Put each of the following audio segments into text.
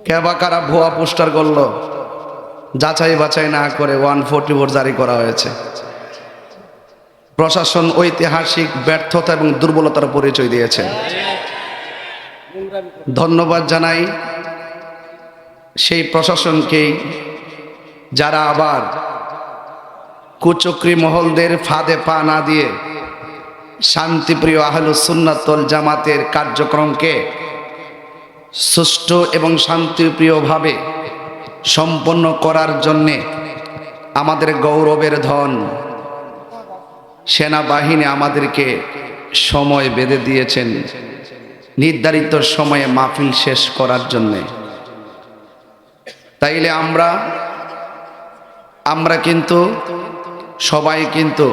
কে বা কারা ভুয়া পোস্টার করলো, যাচাই বাছাই না করে 144 জারি করা হয়েছে। প্রশাসন ঐতিহাসিক ব্যর্থতা এবং দুর্বলতার পরিচয় দিয়েছে। ধন্যবাদ জানাই সেই প্রশাসনকেই যারা আবার কুচক্রী মহলদের ফাঁদে পা না দিয়ে শান্তিপ্রিয় আহলুস সুন্নাত ওয়াল জামাতের কার্যক্রমকে সুষ্ঠু এবং শান্তিপ্রিয়ভাবে সম্পন্ন করার জন্যে আমাদের গৌরবের ধন সেনাবাহিনী আমাদেরকে সময় বেঁধে দিয়েছেন নির্ধারিত সময়ে মাহফিল শেষ করার জন্যে। তাইলে আমরা কিন্তু সবাই কিন্তু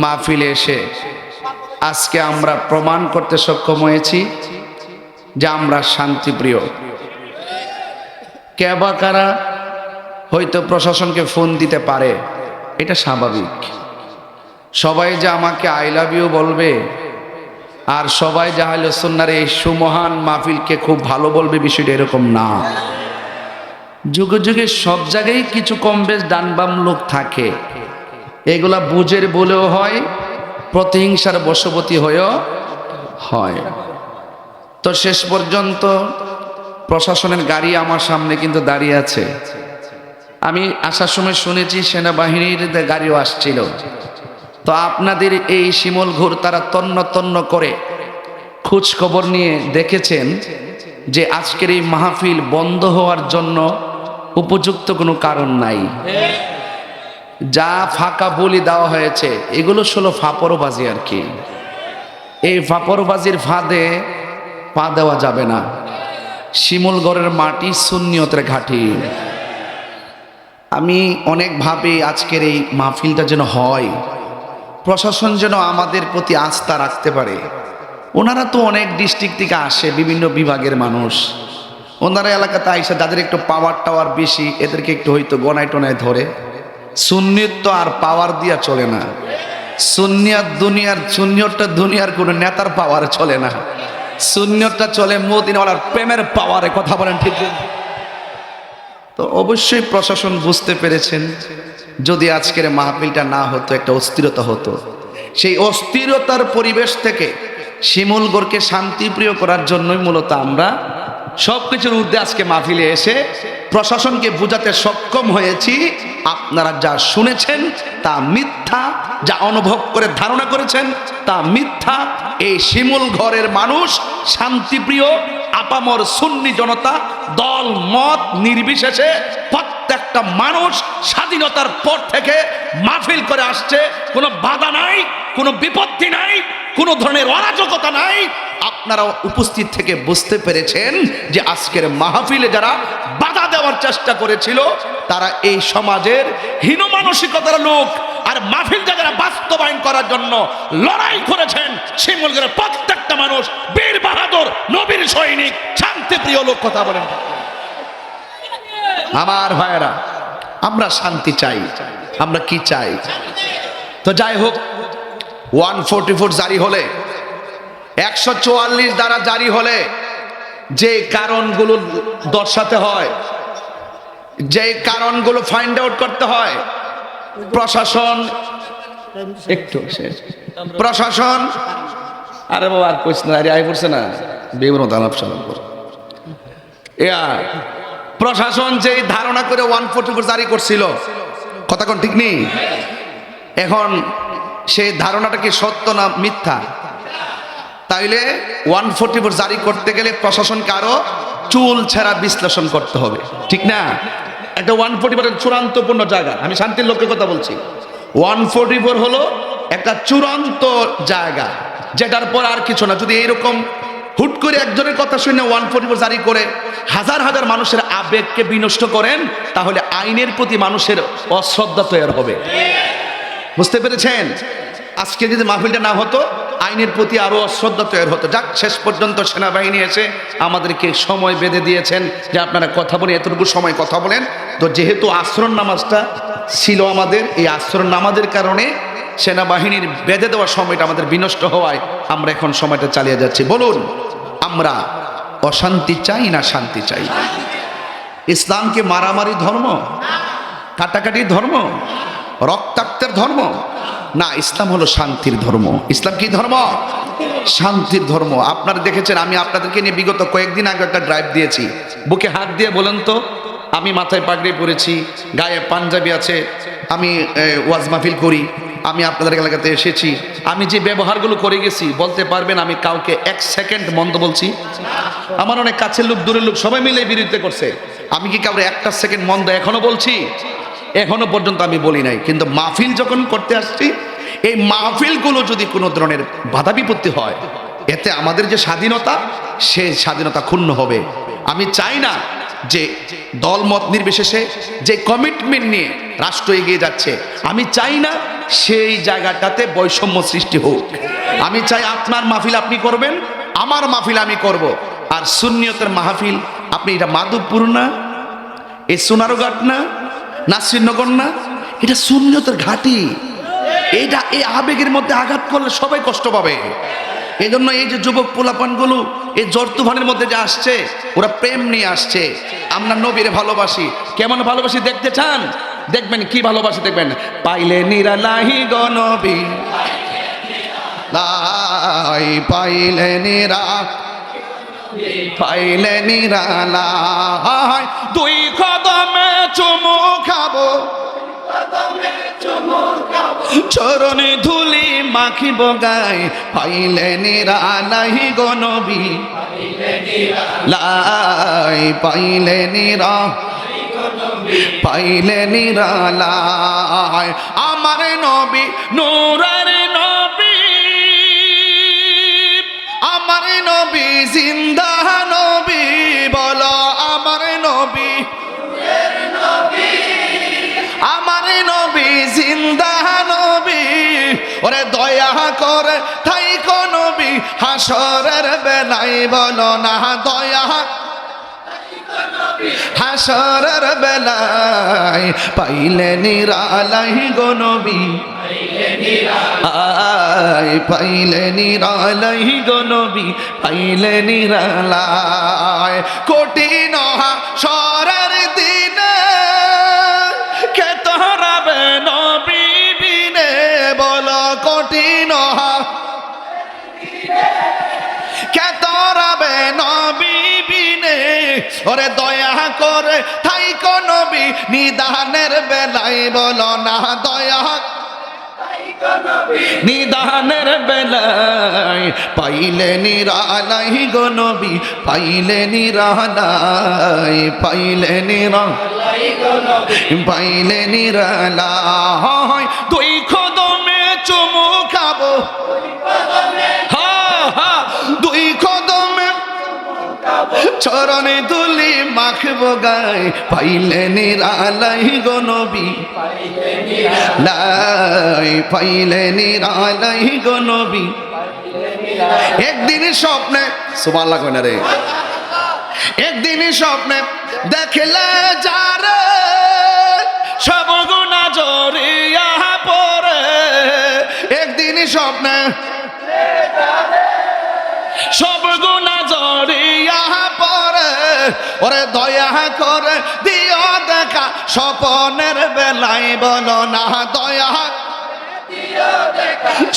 মাহফিলে এসে আজকে আমরা প্রমাণ করতে সক্ষম হয়েছি যে আমরা শান্তিপ্রিয়। কে বা কারা হয়তো প্রশাসনকে ফোন দিতে পারে, এটা স্বাভাবিক। সবাই যে আমাকে আই লাভ ইউ বলবে আর সবাই যে আহলে সুন্নাহর এই সুমহান মাহফিলকে খুব ভালো বলবে, বিষয়টা এরকম না। যুগে যুগে সব জায়গায় কিছু কম বেশ ডান বাম লোক থাকে, এগুলা বুঝের বলেও হয়, প্রতিহিংসার বশবর্তী হয়েও হয়। তো শেষ পর্যন্ত প্রশাসনের গাড়ি আমার সামনে কিন্তু দাঁড়িয়ে আছে। আমি আসার সময় শুনেছি সেনাবাহিনীর গাড়িও আসছিল। তো আপনাদের এই শিমুল ঘুর তারা তন্ন তন্ন করে খোঁজ খবর নিয়ে দেখেছেন যে আজকের এই মাহফিল বন্ধ হওয়ার জন্য উপযুক্ত কোনো কারণ নাই। যা ফাঁকা বলি দেওয়া হয়েছে এগুলো হলো ফাপরবাজি আর কি। এই ফাপরবাজির ফাঁদে পা দেওয়া যাবে না। শিমুলগড়ের মাটি সুন্নিয়তের ঘাঁটি। আমি অনেক ভাবে আজকের এই মাহফিলটা যেন হয়, প্রশাসন যেন আমাদের প্রতি আস্থা রাখতে পারে। ওনারা তো অনেক ডিস্ট্রিক্ট থেকে আসে, বিভিন্ন বিভাগের মানুষ, ওনারা এলাকাতে আইসা যাদের একটু পাওয়ার টাওয়ার বেশি এদেরকে একটু হয়তো গনায় টনায় ধরে। সুন্নিয়ত তো আর পাওয়ার দিয়া চলে না। সুন্নিয়তটা দুনিয়ার কোনো নেতার পাওয়ার চলে না। সুন্নিয়তটা চলে মদিনাওয়ালার প্রেমের পাওয়ারে। কথা বলেন ঠিক? তো অবশ্যই প্রশাসন বুঝতে পেরেছেন যদি আজকের মাহফিলটা না হতো একটা অস্থিরতা হতো। সেই অস্থিরতার পরিবেশ থেকে শিমুলগড়কে শান্তিপ্রিয় করার জন্যই মূলত আমরা সবকিছুর ঊর্ধ্বে আজকে মাহফিলে এসে প্রশাসনকে বোঝাতে সক্ষম হয়েছি আপনারা যা শুনেছেন তা মিথ্যা, যা অনুভব করে ধারণা করেছেন তা মিথ্যা। এই শিমুলগড়ের মানুষ শান্তিপ্রিয়, আপামর সুন্নি জনতা, দল মত নির্বিশেষে প্রত্যেকটা মানুষ স্বাধীনতার পর থেকে মাহফিল করে আসছে। কোনো বাধা নাই, কোনো বিপত্তি নাই, কোনো ধরনের অরাজকতা নাই। আপনারা উপস্থিত থেকে বুঝতে পেরেছেন যে আজকের মাহফিলে যারা বাধা দেওয়ার চেষ্টা করেছিল তারা এই সমাজের হীন মানসিকতার লোক। আর মাহফিলটা যারা বাস্তবায়ন করার জন্য লড়াই করেছেন শিমুলগড়ের প্রত্যেকটা মানুষ বীর বাহাদুর, নবীর সৈনিক, শান্তিপ্রিয় লোক। কথা বলেন আমার ভাইয়েরা, আমরা শান্তি চাই। আমরা কি চাই? তো যাই হোক, 144 জারি হলে, 144 দ্বারা জারি হলে যে কারণগুলো দর্শাতে হয়, যে কারণগুলো ফাইন্ড আউট করতে হয়, প্রশাসন আরে বাবা আর কইছ না, আরে আই পড়ছে না বেগুন দালাপ সালাপ করে প্রশাসন যেই ধারণা করে 144 জারি করছিল, কথা কোন ঠিক নেই? এখন সেই ধারণাটা কি সত্য না মিথ্যা? তাইলে 144 জারি করতে গেলে প্রশাসনকে আরো চুল ছেঁড়া বিশ্লেষণ করতে হবে, ঠিক না? একটা 144 চূড়ান্তপূর্ণ জায়গা। আমি শান্তির লোকের কথা বলছি। 144 হলো একটা চূড়ান্ত জায়গা, যেটার পর আর কিছু না। যদি এইরকম হুট করে একজনের কথা শুনে 144 জারি করে হাজার হাজার মানুষের আবেগকে বিনষ্ট করেন, তাহলে আইনের প্রতি মানুষের অশ্রদ্ধা তৈরি হবে। বুঝতে পেরেছেন? আজকে যদি মাহফিলটা না হতো আইনের প্রতি আরো অশ্রদ্ধা তৈরি হতো। যাক, শেষ পর্যন্ত সেনাবাহিনী এসে আমাদেরকে সময় বেঁধে দিয়েছেন যে আপনারা কথা বলে এতটুকু সময় কথা বলেন। তো যেহেতু আসর নামাজটা ছিল আমাদের, এই আসর নামাজের কারণে সেনাবাহিনীর বেঁধে দেওয়ার সময়টা আমাদের বিনষ্ট হওয়ায় আমরা এখন সময়টা চালিয়ে যাচ্ছি। বলুন, আমরা অশান্তি চাই না শান্তি চাই? ইসলাম কি মারামারি ধর্ম, কাটাকাটি ধর্ম, রক্তাক্তের ধর্ম? না, ইসলাম হলো শান্তির ধর্ম। ইসলাম কি ধর্ম? শান্তির ধর্ম। আপনারা দেখেছেন, আমি আপনাদেরকে নিয়ে বিগত কয়েকদিন আগে একটা ড্রাইভ দিয়েছি। বুকে হাত দিয়ে বলেন তো, আমি মাথায় পাগড়ি পরেছি, গায়ে পাঞ্জাবি আছে, আমি ওয়াজ মাহফিল করি, আমি আপনাদের এলাকাতে এসেছি, আমি যে ব্যবহারগুলো করে গেছি, বলতে পারবেন আমি কাউকে এক সেকেন্ড মন্দ বলছি? আমার অনেক কাছের লোক, দূরের লোক সবাই মিলে বিরোধিতা করছে, আমি কি কাউরে একটা সেকেন্ড মন্দ এখনো বলছি? এখনো পর্যন্ত আমি বলি নাই। কিন্তু মাহফিল যখন করতে আসছি, এই মাহফিলগুলো যদি কোনো ধরনের বাধা বিপত্তি হয়, এতে আমাদের যে স্বাধীনতা, সে স্বাধীনতা ক্ষুণ্ণ হবে। আমি চাই না যে দলমত নির্বিশেষে যে কমিটমেন্ট নিয়ে রাষ্ট্র এগিয়ে যাচ্ছে, আমি চাই না সেই জায়গাটাতে বৈষম্য সৃষ্টি হোক। আমি চাই আপনার মাহফিল আপনি করবেন, আমার মাহফিল আমি করব। আর সুন্নিয়তের মাহফিল, আপনি এটা মাধবপুর না, এই সোনারঘাট না, নাসিরনগর না, এটা সুন্নিয়তের ঘাঁটি। এইটা এই আবেগের মধ্যে আঘাত করলে সবাই কষ্ট পাবে। এই জন্য এই যে যুবক পোলাপানগুলো এই জর্তুভানের মধ্যে যে আসছে, ওরা প্রেম নিয়ে আসছে। আমরা নবীরে ভালোবাসি। কেমন ভালোবাসি দেখতে চান? দেখবেন কি ভালোবাসি, দেখবেন। পাইলে নিরালাহি গো নবী, লাই পাইলে নিরা, পাইলে নিরালাই, দুই কদমে চুমু খাবো, চরণে ধুলি মাখিব গায়, পাইলে নিরালাই গো নবী, লাই পাইলে নিরা, পাইলে নিরালাই। আমার নবী নূরের নবী, আমার নবী জিন্দা নবী, বলো আমার নবী, আমার নবী জিন্দা নবী। ওরে দয়া করে থাইকো নবী হাসরের বেলায়, বলো না দয়া হাসরের বেলায়, পাইলে নিরালাই গো নবী, আয় পাইলে নিরালাই গো নবী, পাইলে নিরালাই। কঠিন হাসরের দিনে কে তোরাবে নবী বিনে, বলো কঠিন কে তোরাবে নবী বিনে। ওরে দয়া করে থাইকো নবী নিদানের বেলায়, বলো না দয়া নিদানের বেলায়, পাইলে নিরালাই গো নবী, পাইলে নিরালাই, পাইলে নিরালাই গো নবী, পাইলে নিরালাই। দুই কদমে চুমু খাবো, দুই কদমে চরণে ধুলি মাখবো গায়, পাইলে নিরালাই গো নবী, লাই পাইলে নিরালাই গো নবী। একদিন স্বপ্নে, সুবহানাল্লাহ কই না রে, একদিন স্বপ্নে দেখলে যারে, সব গুনাহ জড়িয়া পড়ে। একদিন স্বপ্নে সব গুনাহ জড়িয়া পড়ে, ওরে দয়া করে দিও দেখা স্বপনের বেলায়, বলো না দয়া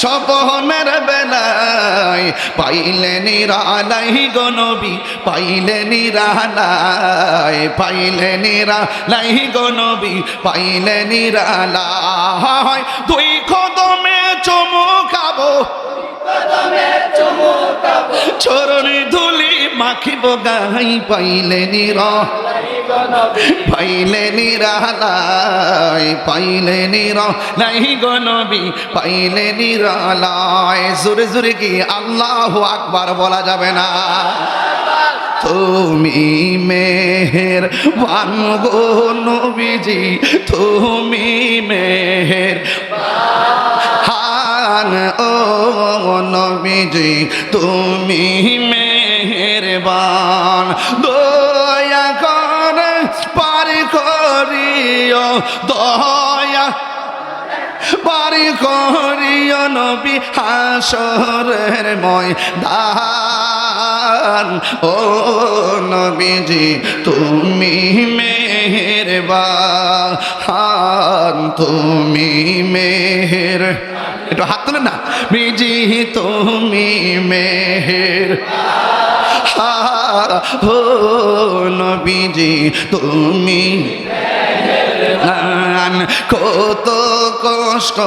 স্বপনের বেলায়, পাইলে নিরালাই গো নবী, পাইলে নিরালাই, পাইলে নিরালাই গো নবী, পাইলে নিরালাই। দুই কদমে চুমু খাবো, চরণে ধুলি মাখিব গাই, পাইলে নিরালাই, পাইলে নিরালাই, পাইলে নিরালাই গো নবী, পাইলে নিরালাই। জোরে জোরে কি আল্লাহু আকবার বলা যাবে না? তুমি মেহেরবান গো নবীজি, তুমি মেহেরবান ও নবীজি, তুমি মেহেরবান। দয়া করে পার করিও, দয়া পার করিও নবী হাসরের ময়দান, ও নবীজি তুমি মেহেরবান, তুমি মেহের, একটু হাত তোলেন না, বিজি তুমি মেহের, ও নবীজি তুমি কত কষ্ট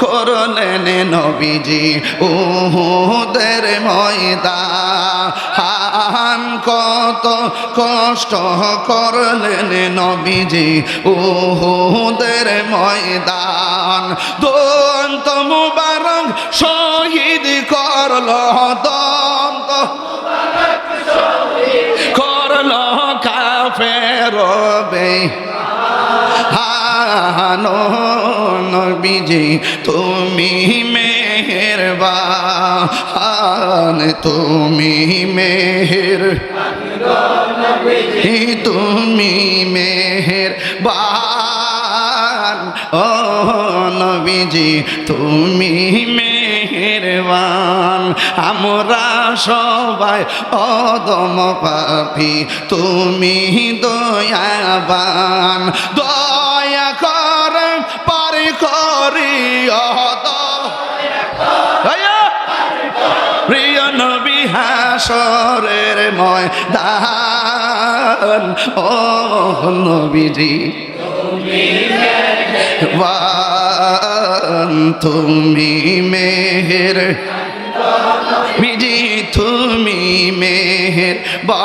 করলেন নবীজি উহুদের ময়দান, কত কষ্ট করলেন নবীজি উহুদের ময়দান, দন্ত মুবারক শহীদ করল, দন্ত করল কাফের নবীজি তুমি মেহেরবান, তুমি মেহের, তুমি মেহেরবান, ও নবীজি তুমি মেহেরবান, আমরা সবাই অদম পাপী তুমি দয়াবান, দয়া কর পার করি প্রিয় নবী হাসরের ময়দান, ও নবীজি তুমি মেহের, বিজি তুমি মেহেরবান,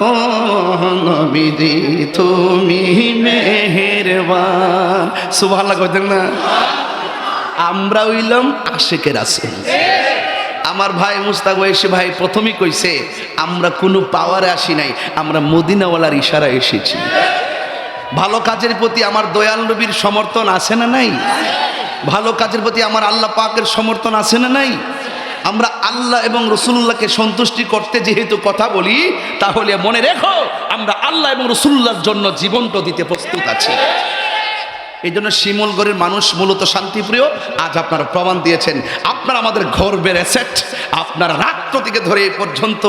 ও নবীজি তুমি মেহেরবান। সুবহানাল্লাহ কইতেন না? আমরা হইলাম আশিকের রাসূল। আমার ভাই মুস্তাক ওয়াইসি ভাই প্রথমেই কইছে আমরা কোনো পাওয়ারে আসি নাই, আমরা মদিনাওয়ালার ইশারায় এসেছি। ভালো কাজের প্রতি আমার দয়াল নবীর সমর্থন আছে না নাই? ভালো কাজের প্রতি আমার আল্লাহ পাকের সমর্থন আছে না নাই? আমরা আল্লাহ এবং রসুল্লাহকে সন্তুষ্টি করতে যেহেতু কথা বলি, তাহলে মনে রেখো আমরা আল্লাহ এবং রসুল্লাহর জন্য জীবনটা দিতে প্রস্তুত আছি। এই জন্য শিমুলগড়ের মানুষ মূলত শান্তিপ্রিয়। আজ আপনারা প্রমাণ দিয়েছেন, আপনারা আমাদের গর্বের অ্যাসেট। আপনারা রাত্র থেকে ধরে এ পর্যন্ত,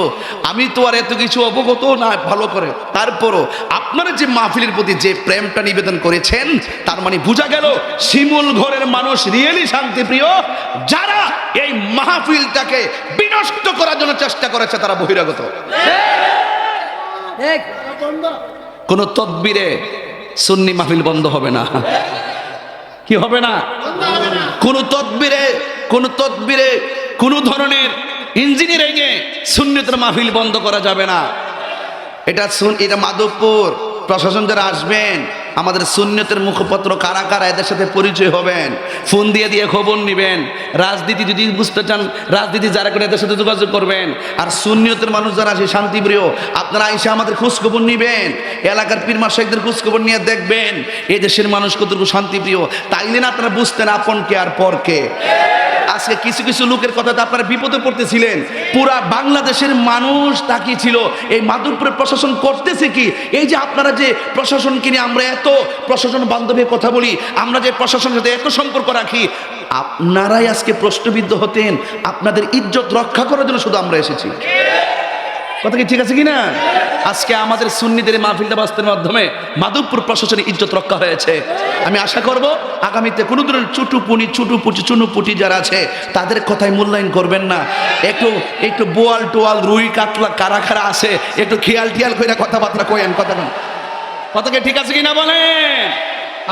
আমি তো আর এত কিছু অবগত না ভালো করে, তারপরও আপনারা যে মাহফিলের প্রতি যে প্রেমটা নিবেদন করেছেন, তার মানে বোঝা গেল শিমুলগড়ের মানুষ রিয়েলি শান্তিপ্রিয়। যারা এই মাহফিলটাকে বিনষ্ট করার জন্য চেষ্টা করেছে তারা বহিরাগত। কোন তদবিরে সুন্নি মাহফিল বন্ধ হবে না। কি হবে না? কোন তদবিরে কোন ধরনের ইঞ্জিনিয়ারিংয়ে সুন্নিতের মাহফিল বন্ধ করা যাবে না। এটা মাধবপুর প্রশাসন যারা আসবেন, আমাদের সুন্নিয়তের মুখপত্র কারা কারা এদের সাথে পরিচয় হবেন, ফোন দিয়ে খবর নেবেন। রাজনীতি যদি বুঝতে চান, রাজনীতি যারা করে এদের সাথে যোগাযোগ করবেন। আর সুন্নিয়তের মানুষ যারা আছে শান্তিপ্রিয়, আপনারা এসে আমাদের খোঁজখবর নেবেন, এলাকার পীর মাশায়েখদের খোঁজখবর নিয়ে দেখবেন এই দেশের মানুষ কতটুকু শান্তিপ্রিয়। তাইলে না আপনারা বুঝতেন আপন কে আর পর কে। আজকে কিছু কিছু লোকের কথাতে আপনারা বিপদে পড়তেছিলেন, পুরা বাংলাদেশের মানুষ তাকিয়ে ছিল এই মাধবপুরের প্রশাসন করতেছে কি। এই যে আপনারা যে প্রশাসনকে নিয়ে আমরা এত প্রশাসন বান্ধবের কথা বলি, আমরা যে প্রশাসনের সাথে এত সম্পর্ক রাখি, আপনারাই আজকে প্রশ্নবিদ্ধ হতেন। আপনাদের ইজ্জত রক্ষা করার জন্য শুধু আমরা এসেছি। কথা কি ঠিক আছে কিনা? আজকে আমাদের সুন্নিদের মাহফিলটা বাস্তবের মাধ্যমে মাধবপুর প্রশাসনের ইজ্জত রক্ষা হয়েছে। আমি আশা করব আগামীতে কোনো ধরনের চুনুপুটি যারা আছে তাদের কথায় মূল্যায়ন করবেন না। একটু বোয়াল টোয়াল রুই কাতলা কারা কারা আছে একটু খেয়াল করে কথাবার্তা কয়েন। কথাকে ঠিক আছে কিনা বলেন?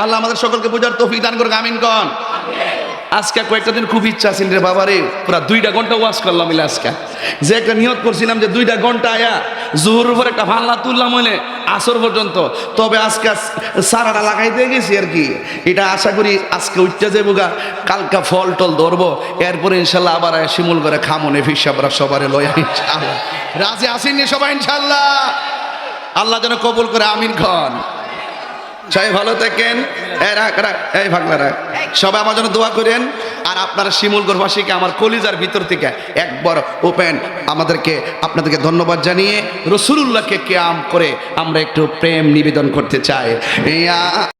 আল্লাহ আমাদের সকলকে বোঝার তৌফিক দান করুক, আমিন কন। আজকে কয়েকটা দিন খুব ইচ্ছা আছে রে বাবারে, পুরা 2 ঘন্টা ওয়াজ করলাম মিলে। আজকে যে একটা নিয়ত করছিলাম যে 2 ঘন্টা আয়া জোহর উপর একটা ফাল্লা তুললাম হইলে আসর পর্যন্ত, তবে আজকে সারাটা লাগাইতে গেছি আর কি। এটা আশা করি আজকে উঠতে যাবো গা, কালকা ফল টল ধরবো, এরপরে ইনশাল্লাহ আবার শিমুল করে খামনে ফিসাবরা সবারে লয়া ইনশাল্লাহ। রাজি আসেননি সবাই ইনশাল্লাহ? আল্লাহ যেন কবুল করে, আমিন খান। সবাই ভালো থাকেন। এই ভাগলারা সবাই আমার জন্য দোয়া করেন। আর আপনারা শিমুলগড়বাসীকে আমার কলিজার ভিতর থেকে একবার ওপেন আপনাদেরকে ধন্যবাদ জানিয়ে রাসূলুল্লাহকে কিয়াম করে আমরা একটু প্রেম নিবেদন করতে চাই।